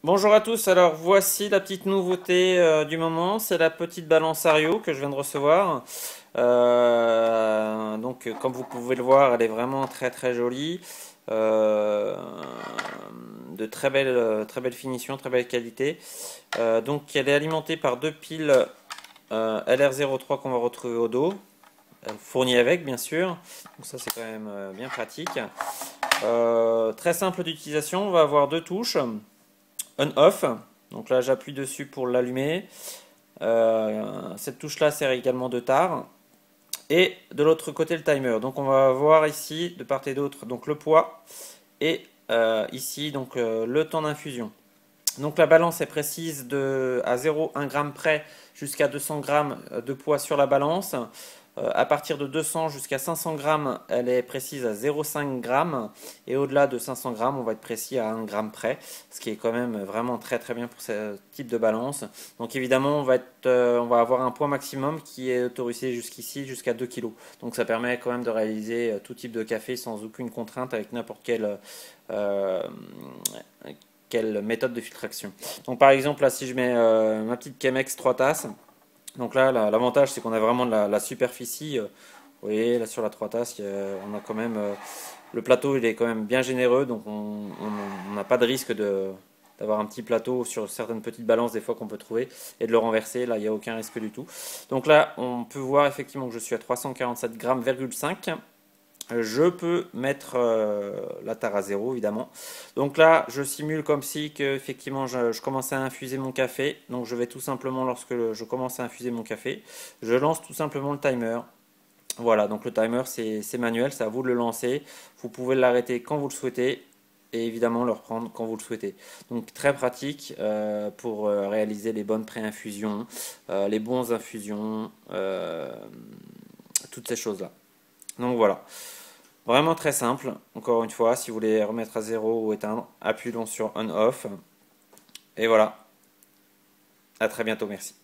Bonjour à tous, alors voici la petite nouveauté du moment, c'est la petite balance Ario que je viens de recevoir. Comme vous pouvez le voir, elle est vraiment très très jolie, Euh, de très belle finition, très belle qualité. Donc elle est alimentée par deux piles LR03 qu'on va retrouver au dos, fournies avec bien sûr, donc ça c'est quand même bien pratique. Très simple d'utilisation, on va avoir deux touches on-off. Donc là, j'appuie dessus pour l'allumer. Cette touche-là sert également de tare. Et de l'autre côté, le timer. Donc on va voir ici, de part et d'autre, donc le poids et ici donc le temps d'infusion. Donc la balance est précise à 0,1 g près jusqu'à 200 grammes de poids sur la balance. À partir de 200 jusqu'à 500 grammes, elle est précise à 0,5 g. Et au-delà de 500 grammes, on va être précis à 1 g près. Ce qui est quand même vraiment très très bien pour ce type de balance. Donc évidemment, on va avoir un poids maximum qui est autorisé jusqu'ici, jusqu'à 2 kg. Donc ça permet quand même de réaliser tout type de café sans aucune contrainte avec n'importe euh, quelle méthode de filtration. Donc par exemple là si je mets ma petite Chemex 3 tasses, donc là l'avantage c'est qu'on a vraiment de la superficie. Vous voyez là sur la 3 tasses, on a quand même le plateau il est quand même bien généreux, donc on n'a pas de risque d'avoir un petit plateau sur certaines petites balances des fois qu'on peut trouver et de le renverser. Là il n'y a aucun risque du tout. Donc là on peut voir effectivement que je suis à 347 grammes,5. Je peux mettre la tare à zéro évidemment. Donc là, je simule comme si que, effectivement je commençais à infuser mon café. Donc je vais tout simplement, lorsque je commence à infuser mon café, je lance tout simplement le timer. Voilà, donc le timer c'est manuel, c'est à vous de le lancer. Vous pouvez l'arrêter quand vous le souhaitez et évidemment le reprendre quand vous le souhaitez. Donc très pratique pour réaliser les bonnes pré-infusions, les bons infusions, toutes ces choses-là. Donc voilà. Vraiment très simple. Encore une fois, si vous voulez remettre à zéro ou éteindre, appuyez donc sur on-off. Et voilà. À très bientôt, merci.